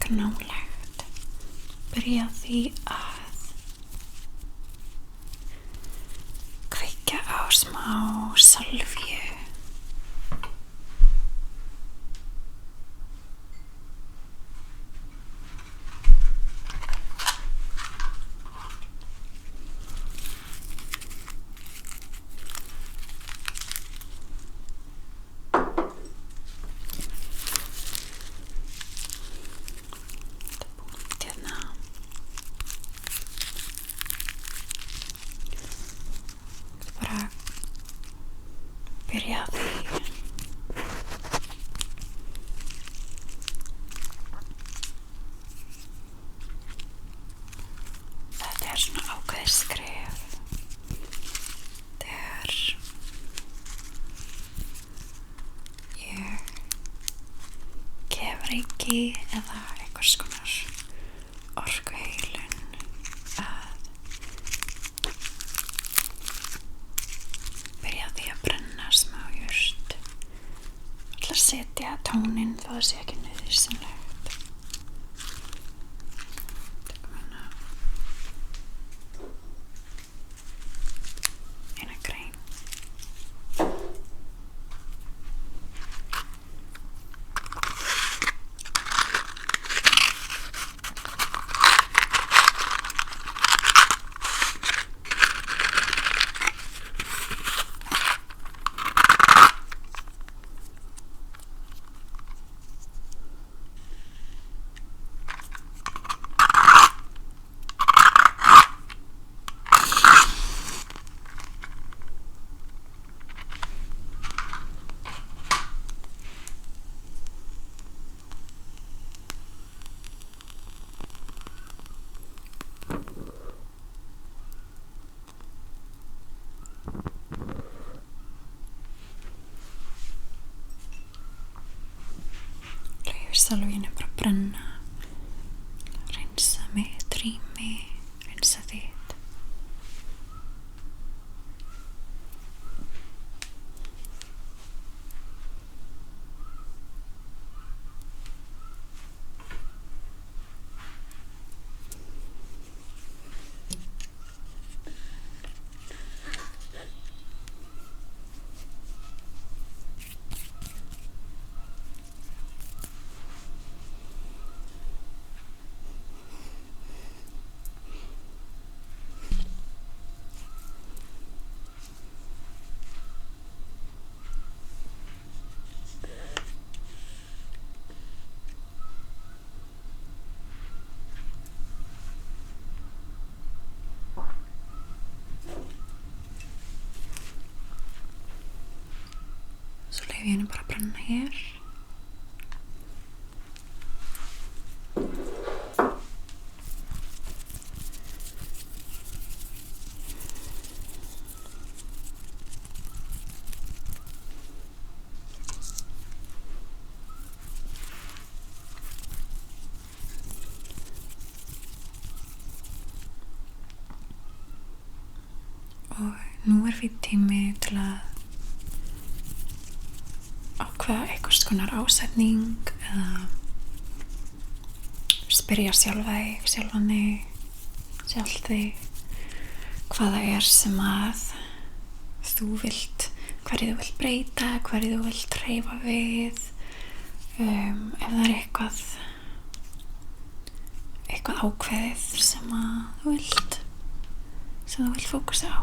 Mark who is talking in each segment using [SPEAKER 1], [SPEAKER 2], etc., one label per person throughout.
[SPEAKER 1] nálægt. Byrja á því að kveikja á smá salvíu. Byrja á því þetta svona ákveðið skref þegar ég gef reiki eða einhvers konar orkuheilun að byrja á því að brenna smá jurt. Ætla að setja tóninn þó það sé ekki nauðsynlegt. Eina grein. Salvíinu bara brenna, reynsa mitt rými, reynsa þitt. Svo leyfi ég henni bara að brenna hér. Og nú fínn tími til að ákveða einhvers konar ásetning eða spyrja sjálfan þig hvað það er sem að þú vilt, hverju þú vilt breyta, hverju þú vilt hreyfa við, ef það er eitthvað ákveðið sem þú vilt fókusa á.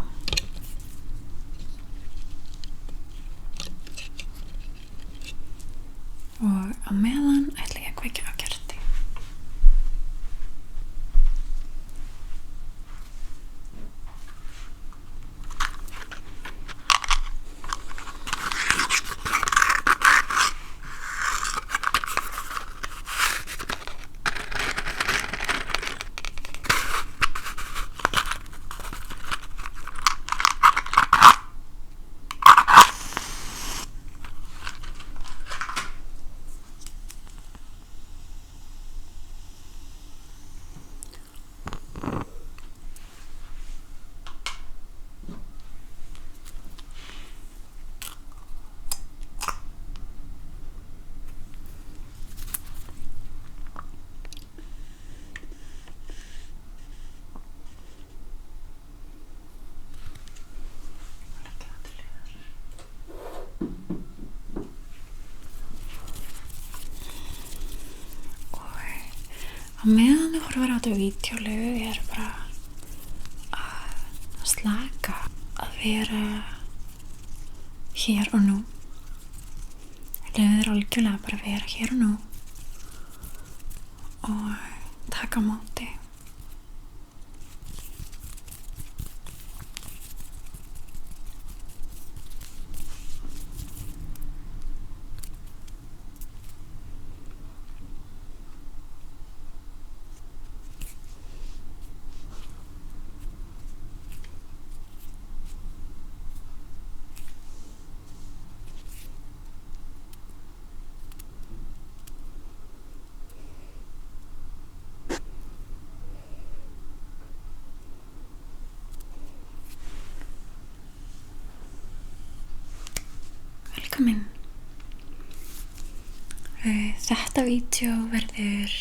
[SPEAKER 1] Og á meðan ætla ég að kveikja á kerti. á meðan þú horfir á þetta vídeólu er bara að slaka, að vera hér og nú. Leyfðu þér algjörlega bara að vera hér og nú og taka á móti. Velkomin. Þetta vídeo verður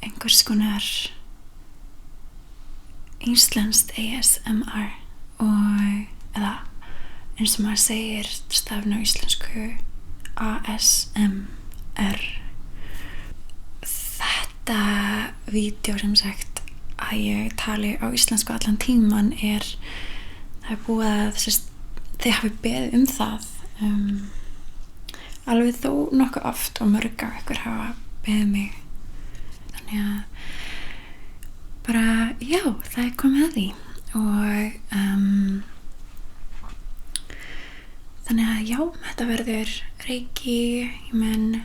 [SPEAKER 1] einhvers konar íslenskt ASMR eða eins og maður segir stafn á íslensku ASMR. Þetta vídeo sem sagt að ég tali á íslensku allan tíman það er búið að þið hafi beðið það alveg þó nokkuð oft og mörg af ykkur hafa beðið mig, þannig að bara já, það er komið að því og þannig að já, þetta verður reiki, ég menn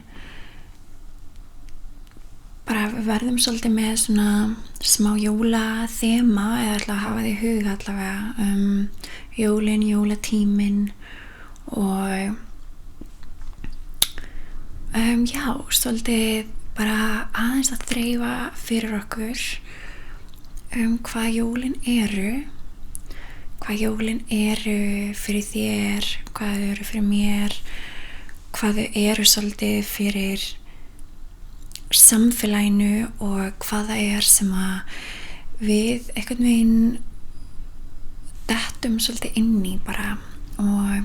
[SPEAKER 1] bara við verðum svolítið með svona smá jólaþema eða ætla að hafa því í huga allavega jólin, jólatíminn og já, svolítið bara aðeins að þreifa fyrir okkur hvað jólin eru fyrir þér, hvað þau eru fyrir mér, hvað þau eru svolítið fyrir samfélaginu og hvað það sem að við einhvern veginn dettum svolítið inn í bara og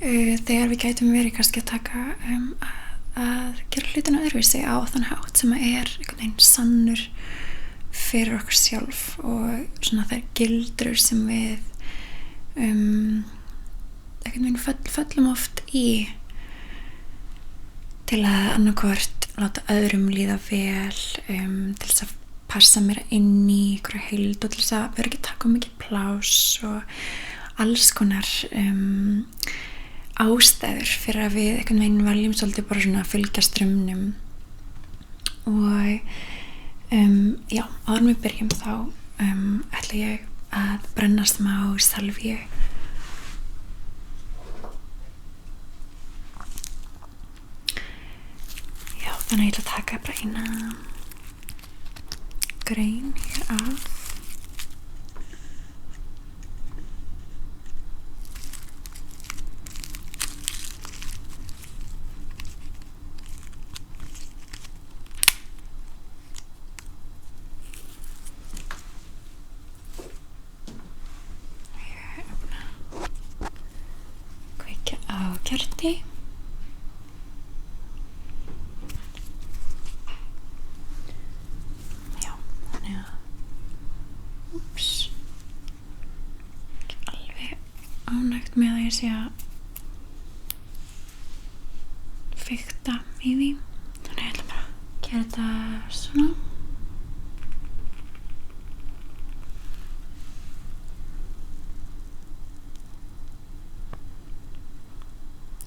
[SPEAKER 1] þegar við gætum verið kannski að taka að gera hlutina öðruvísi á þann hátt sem að einhvern veginn sannur fyrir okkur sjálf og svona þær gildrur sem við einhvern veginn föllum oft í til að annarkvort láta öðrum líða vel til þess að passa mér inn í einhverja heild og til þess að vera ekki að taka mikið pláss og alls konar ástæður fyrir að við einhvern veginn veljum svolítið bara svona að fylgja straumnum og já, áður við byrjum þá ætla ég að brenna smá salvíu. Já, þannig að ég ætla að taka bara eina grein hér af. Kerti já, þannig að ekki alveg ánægt með að ég sé að fikta í því, þannig að ég ætla bara að gera þetta svona.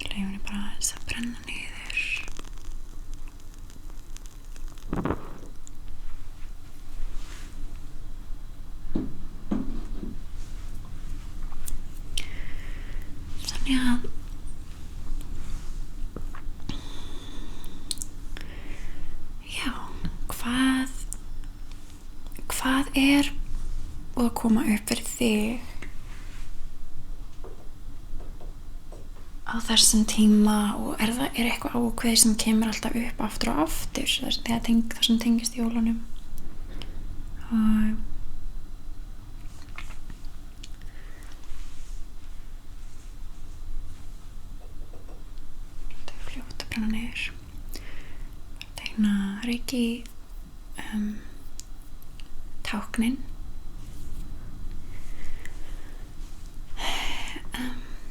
[SPEAKER 1] Leyfum henni bara aðeins að brenna niður. Þannig að já, hvað er búið að koma upp fyrir þig á þessum tíma og er eitthvað ákveðið sem kemur alltaf upp aftur og aftur það sem tengist jólunum og þetta er fljótt að brenna niður. svona reiki táknin.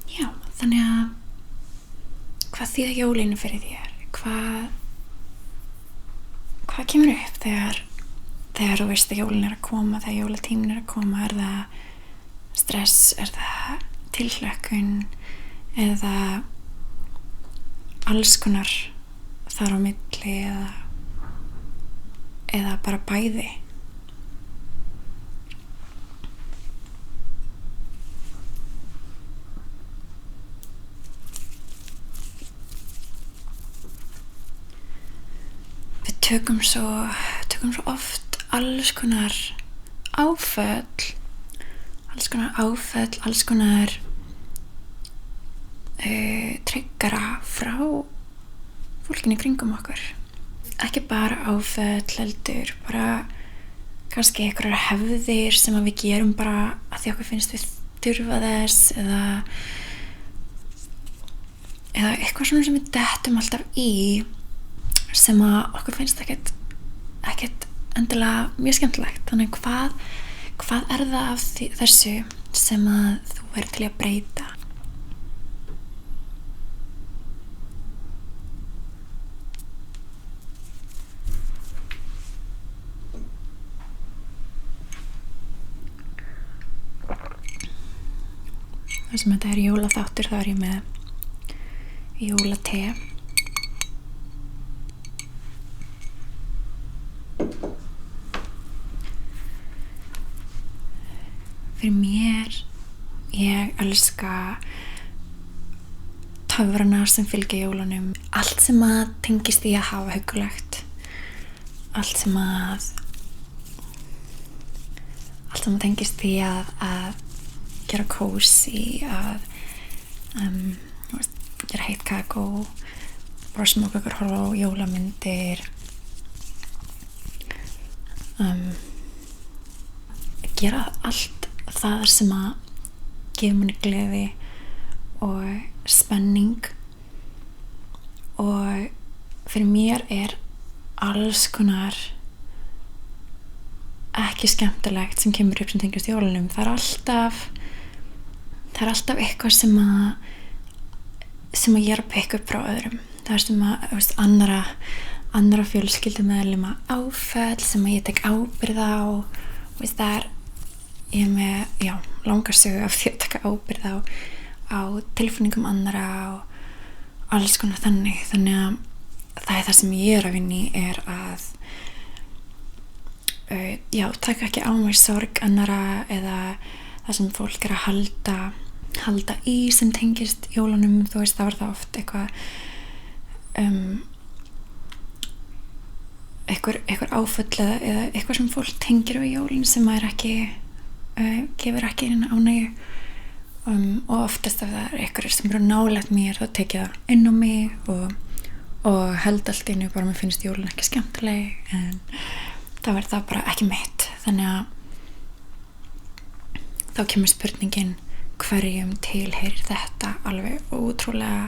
[SPEAKER 1] Já, þannig að hvað þýða jólin fyrir þér? Hvað kemur upp þegar þú veist að jólin að koma, þegar jólatíminn að koma? Er það stress, er það tilhlökkun eða alls konar þar á milli eða bara bæði? Við tökum svo oft alls konar áföll, alls konar triggera frá fólkinu í kringum okkur. Ekki bara áföll, heldur bara kannski einhverjar hefðir sem að við gerum bara að því okkur finnst við þurfa þess eða eitthvað svona sem við dettum alltaf í sem að okkur finnst ekkert endilega mjög skemmtilegt. Þannig hvað er það af þessu sem að þú er til að breyta? Það sem þetta er jólaþáttur, þá er ég með jólate. Fyrir mér, ég elska töfrana sem fylgja jólunum. Allt sem að tengist í að hafa huggulegt. Allt sem tengist í að gera kósí, að gera heitt kakó, bara smóka okkur, horfa á jólamyndir, gera allt það sem að gefa manni gleði og spenning. Og fyrir mér er alls konar ekki skemmtilegt sem kemur upp sem tengist jólunum. Það er alltaf eitthvað sem að ég er að pikka upp frá öðrum. Það er sem að annara fjölskyldumeðlima áföll sem að ég tek ábyrgð á. Ég er með langa sögu af því að taka ábyrgð á tilfinningum annara og alls konar þannig að það er það sem ég er að vinna í, er að taka ekki á mig sorg annara eða það sem fólk er að halda í sem tengist jólunum. Þú veist, það var það oft eitthvað áföll eða eitthvað sem fólk tengir við jólin sem er ekki gefur ekki ánægju, og oftast ef það er eitthvað sem eru nálægt mér, þá tek ég það inn á mig og held allt innu, bara mér finnst jólin ekki skemmtileg, en þá er það bara ekki mitt. Þannig að þá kemur spurningin, hverjum tilheyrir þetta alveg ótrúlega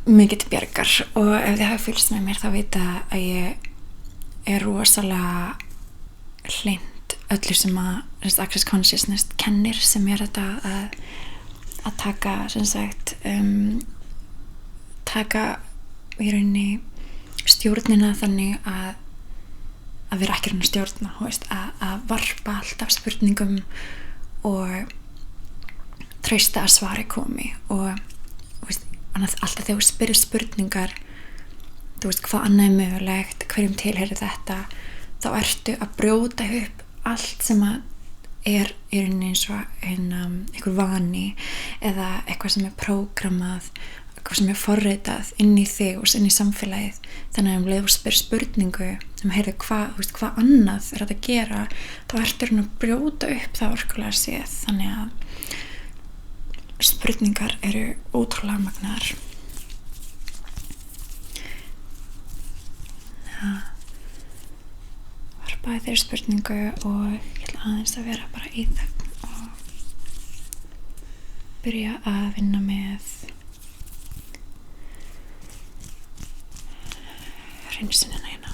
[SPEAKER 1] mikið til bjargar. Og ef þið hafa fylgst með mér þá vita að ég er rosalega hlynntur öllu sem að Access Consciousness kennir, sem er þetta að taka, sem sagt, taka í rauninni stjórnina þannig að vera ekki raun að stjórna, að varpa alltaf spurningum og treysta að svari komi. Og alltaf þegar þú spyrir spurningar, þú veist, hvað annað er mögulegt, hverjum tilheyrir þetta, þá ertu að brjóta upp allt sem að er í rauninni eins og einhver vani eða eitthvað sem er prógrammað, eitthvað sem er forritað inn í þig og inn í samfélagið. Þannig að leið þú spyrir spurningu sem heyrðu hvað annað er að gera, þá ertu að brjóta upp það orkulega séð. Þannig að spurningar eru ótrúlega magnaðar. Varpaði þeirri spurningu og ég ætla aðeins að vera bara í þögn og byrja að vinna með hreinsunina hérna.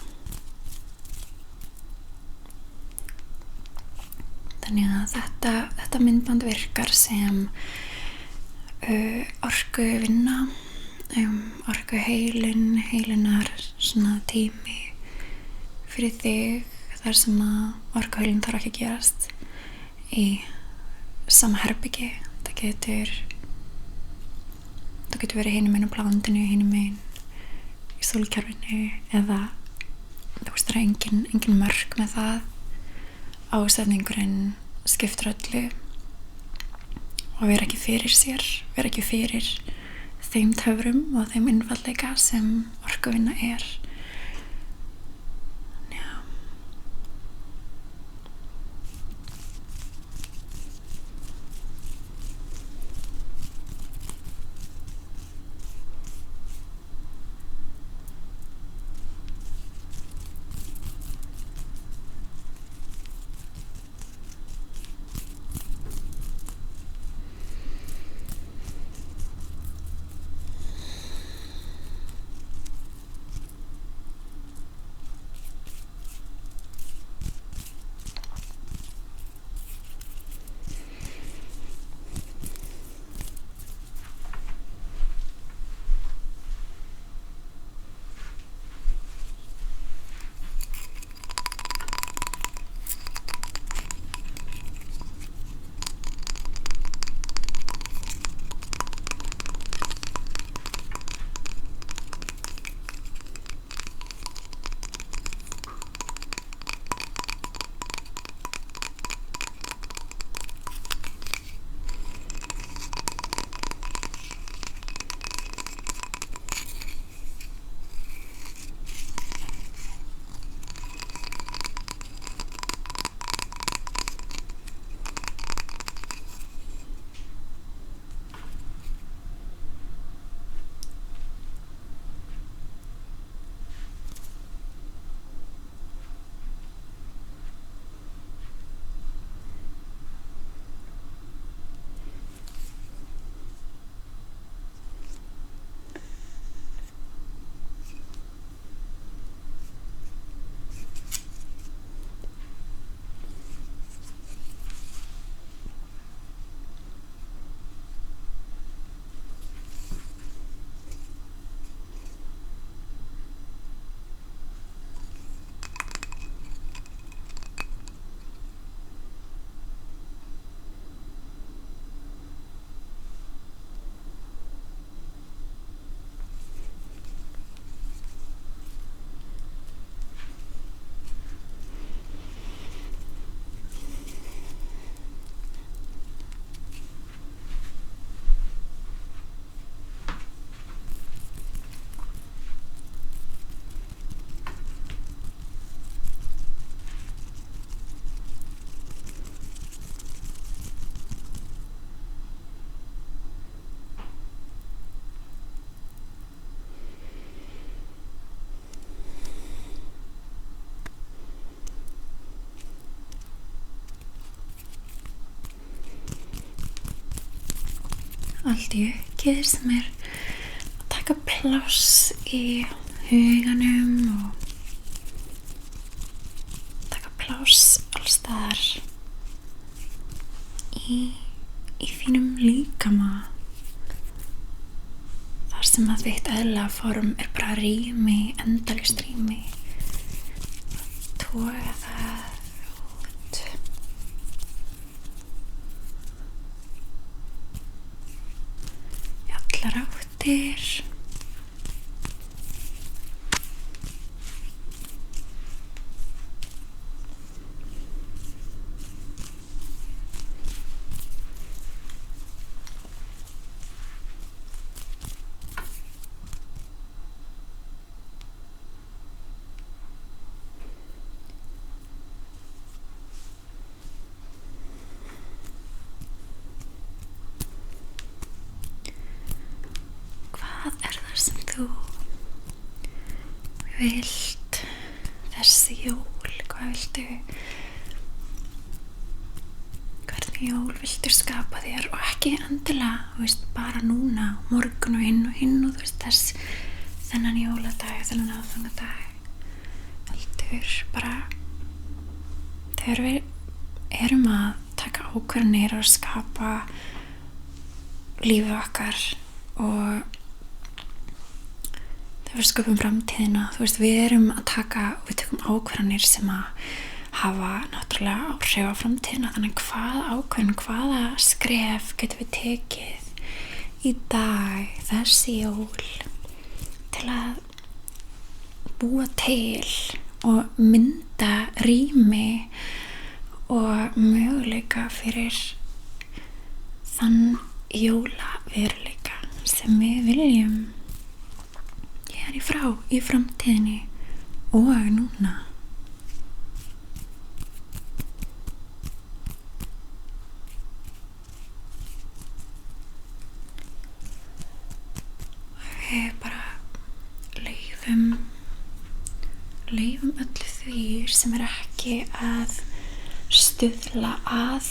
[SPEAKER 1] Þannig að þetta myndband virkar sem orkuvinna, orkuheilunar svona tími fyrir þig, þar sem að orkuheilun þarf ekki að gerast í sama herbergi. Það getur verið hinum megin á plándinu, hinum megin í sólkerfinu, eða þú veist, það er engin mörk með það. Ásetningurinn skiptir öllu og vera ekki fyrir sér, vera ekki fyrir þeim töfrum og þeim einfaldleika sem orkuvinna er. Allt í aukið sem er að taka pláss í huganum og taka pláss alls staðar í þínum líkama, þar sem að þitt eðlilega form er bara rými, endalaust rými. Toga það út. Í allar áttir. Hvað er það sem þú vilt þessi jól? Hvernig jól viltu skapa þér? Og ekki endilega, bara núna, morgun og hinn og þú þennan jóladag, þennan aðfangadag. áður, bara þegar við erum að taka ákvarðanir og skapa lífið okkar og þegar við sköpum framtíðina, við erum að við tökum ákvarðanir sem að hafa náttúrulega áhrif á framtíðina, þannig hvaða skref getum við tekið í dag, þessi jól, til að búa til og mynda rými og möguleika fyrir þann jólaveruleika sem við viljum hér í framtíðinni og núna. Við bara leifum öllu því sem ekki að stuðla að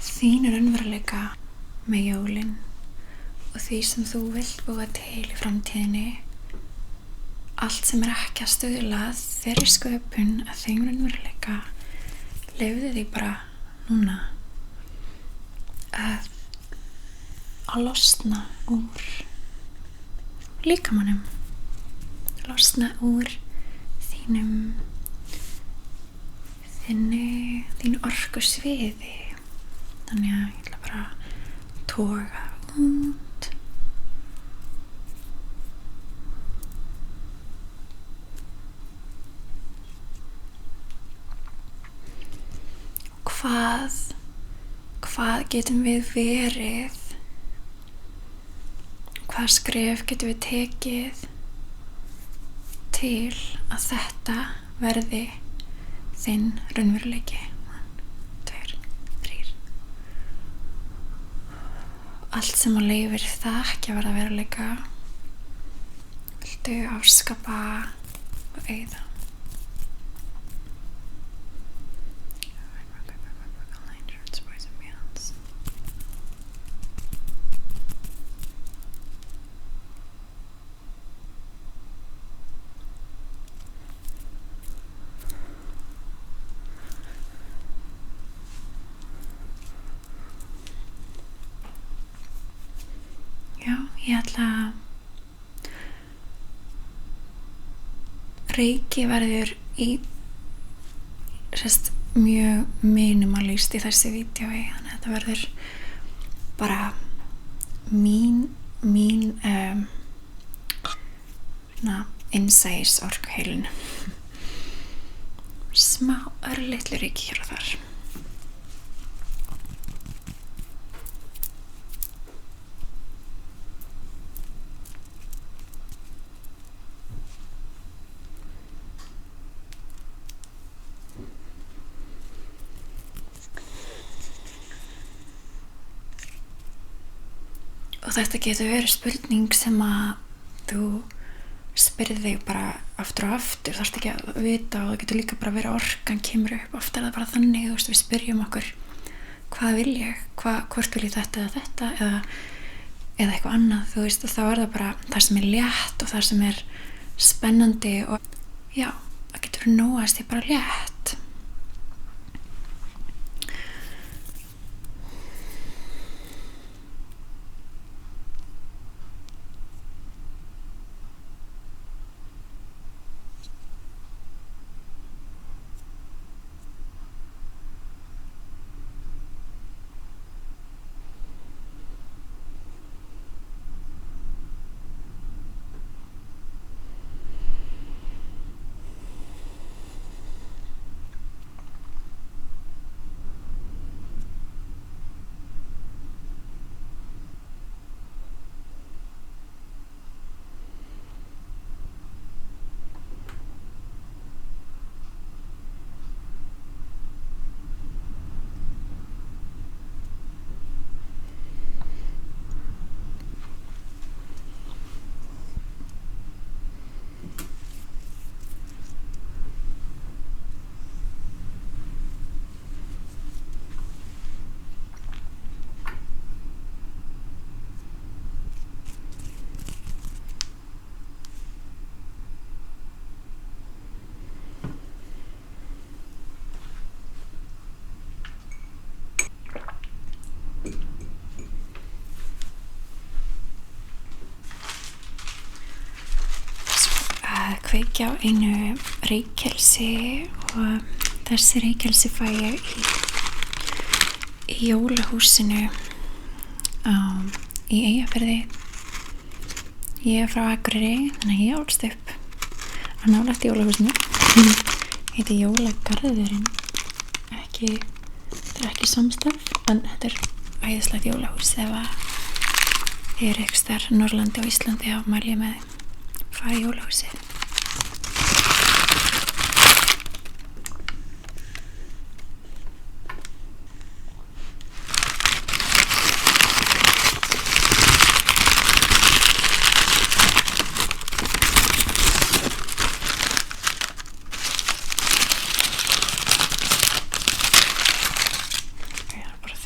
[SPEAKER 1] þínu raunveruleika með jólin og því sem þú vilt búa til í framtíðinni. Allt sem ekki að stuðla að þeirri sköpun að þeim raunveruleika, leyfðu því bara núna að losna úr líkamanum, losna úr þínu orkusviði. Þannig að ég ætla bara að toga út hvað getum við verið, hvað skref getum við tekið til að þetta verði þinn raunveruleiki. 1, 2, 3. Allt sem að leyfir það ekki að verða veruleika viltu afskapa og eyða. Ég ætla að reiki verður mjög minimalist í þessi vídeói, þannig að þetta verður bara mín innsæis orkuheilun, smá örlitlu reiki hér og þar. Og þetta getur verið spurning sem að þú spyrð þig bara aftur og aftur, þú þarft ekki að vita, og það getur líka bara verið orkan kemur upp. Oft er það bara þannig, við spyrjum okkur hvað vil ég, hvort vil ég þetta eða eitthvað annað, og þá er það bara það sem er létt og það sem er spennandi, og já, það getur verið nóg að sé bara létt. kveikja á einu reykelsi og þessi reykelsi fæ ég í jólahúsinu í Eyjafirði. Ég frá Akureyri, þannig að ég ólst upp að nálægt jólahúsinu. Heiti Jólagarðurinn. Þetta ekki samstarf, en þetta æðislegt jólahús. Ef ég einhvers staðar Norrlandi og Íslandi þá mæli ég með fara í jólahúsið.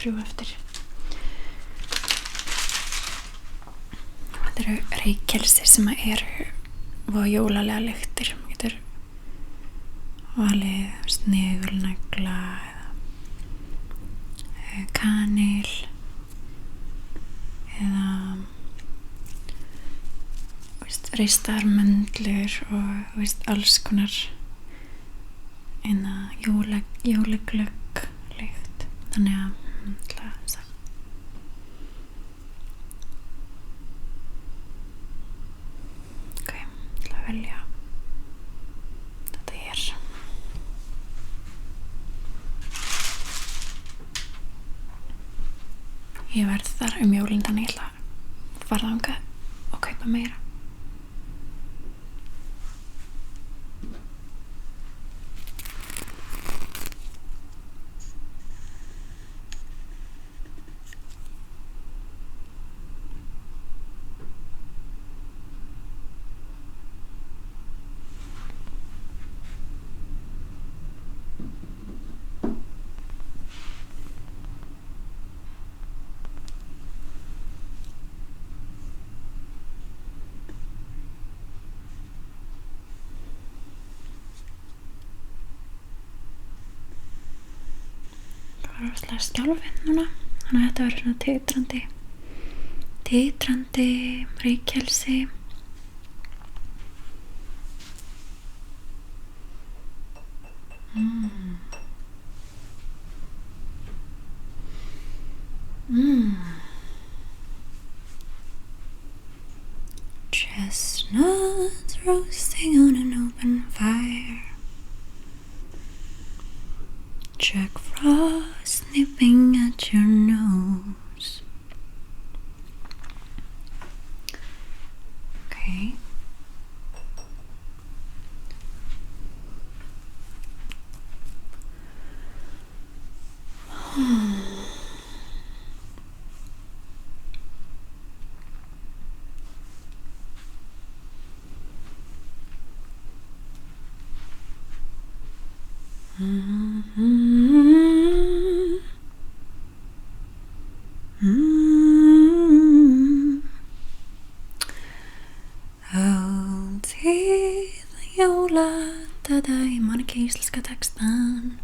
[SPEAKER 1] Þrjú eftir. Þetta eru reykelsir sem eru og jólalega lyktir. Maður getur valið snigulnegla eða kanil eða ristar möndlur og alls konar jólaglögg lykt. Þannig að velja þetta hér. Ég verð þar jólin, þannig ég ætla að fara þangað og kaupa meira. Rosalega skjálfinn núna, þannig að þetta verður svona titrandi reykelsi. Chestnuts roasting on an open fire. Jack Frost nipping at your nose. Okay. Ég man ekki íslenska textan.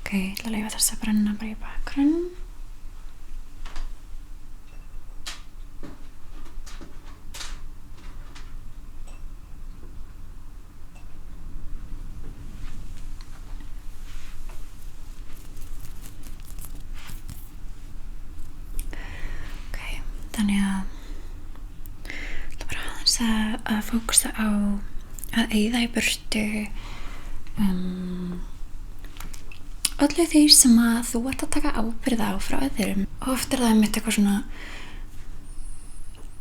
[SPEAKER 1] Ok, ég ætla að leyfa þess að brenna bara í bakgrunn. Ok, þannig að það bara aðeins að fókusa á að eyða í burtu öllu því sem að þú ert að taka ábyrgð á frá öðrum. Og oft það einmitt eitthvað svona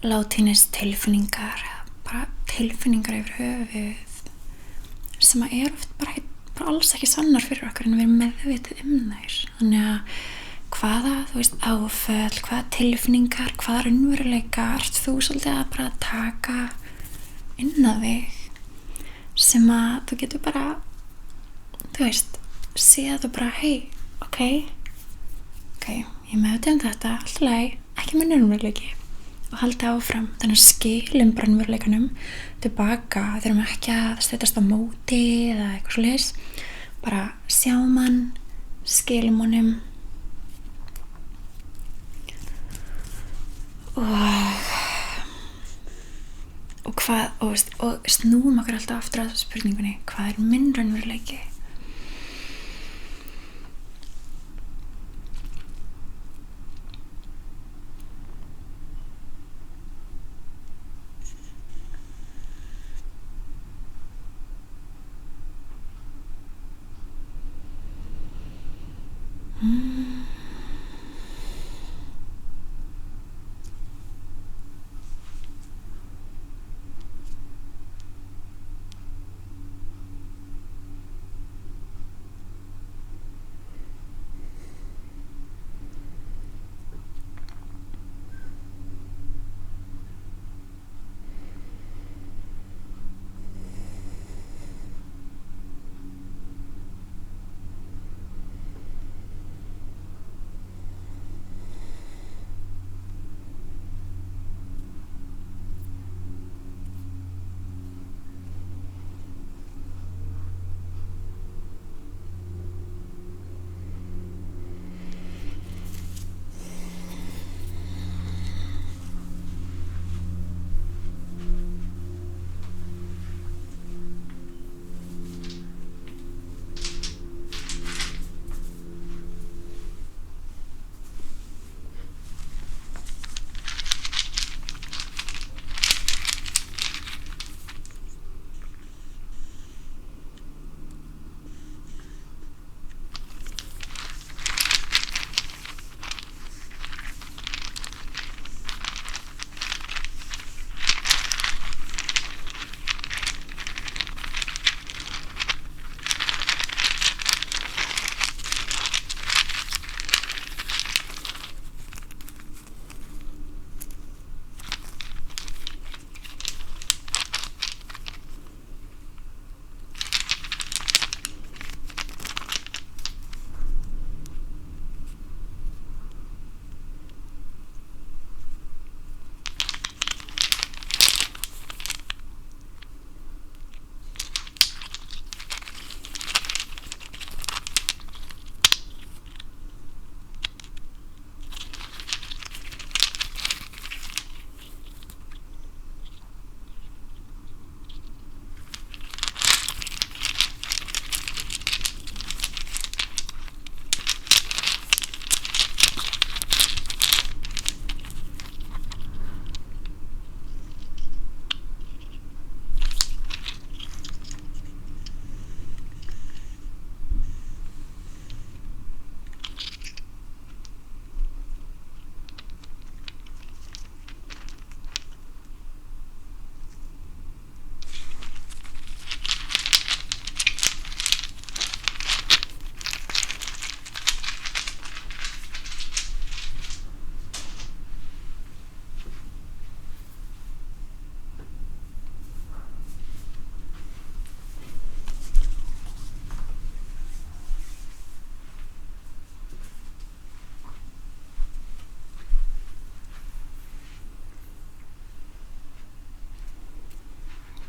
[SPEAKER 1] látínus tilfinningar, bara tilfinningar yfir höfuð sem að oft bara alls ekki sannar fyrir okkur en við erum meðvitið þær. Þannig að hvaða, áföll, hvaða tilfinningar, hvaða raunveruleika ert þú svolítið að bara taka inn að þig sem að þú getur bara séð og bara ok, ég meðvitað þetta, allt í lagi, ekki með raunveruleiki og halda áfram. Þannig að skilum raunveruleikanum tilbaka, þurfum ekki að setjast á móti eða eitthvað svoleiðis, bara sjáum hann, skilum honum og snúum okkur alltaf aftur að spurningunni, hvað minn raunveruleiki?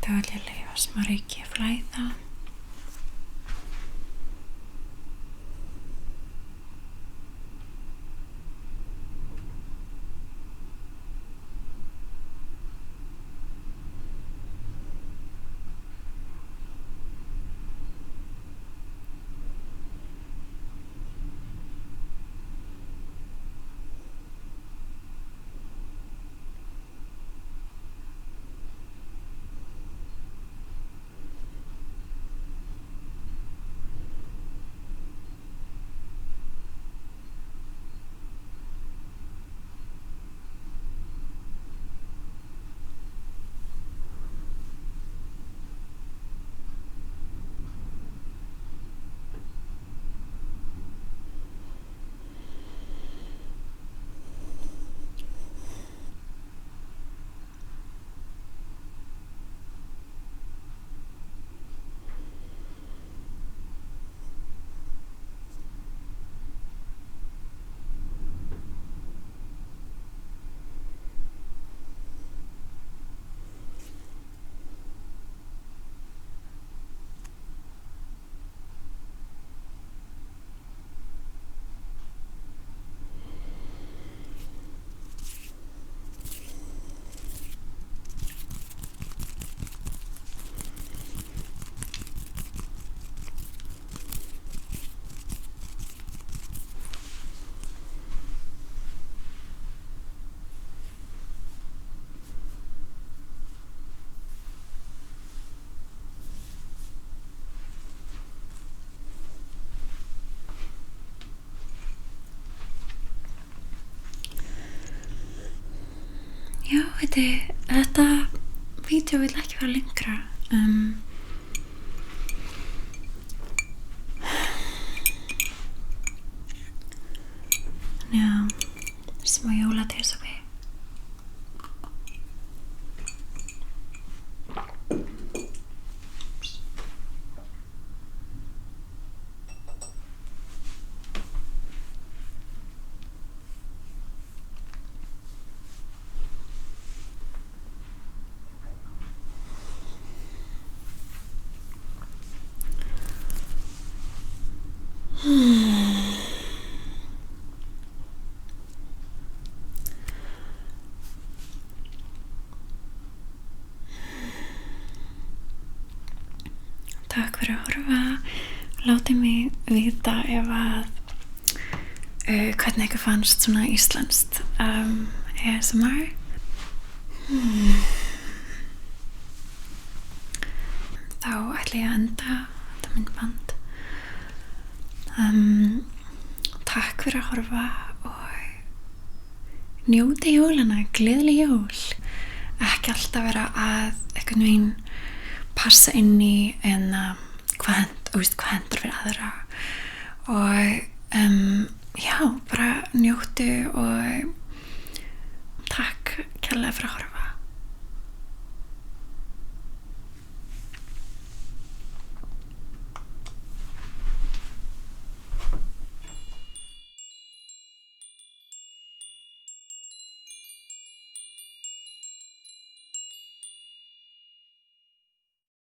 [SPEAKER 1] Þá vil ég leyfa smá reiki að flæða. þetta vídeo vil ekki vera lengra. Já, smá jólatesafi. Takk fyrir að horfa. Látið mig vita ef að hvernig ykkur fannst svona íslenskt ASMR. Þá ætla ég að enda þetta myndband. Takk fyrir að horfa og njóti jólana, gleðileg jól. Ekki alltaf vera að einhvern veginn passa inn í en hvað hendur fyrir aðra og já, bara njóttu og takk kærlega fyrir að horfa.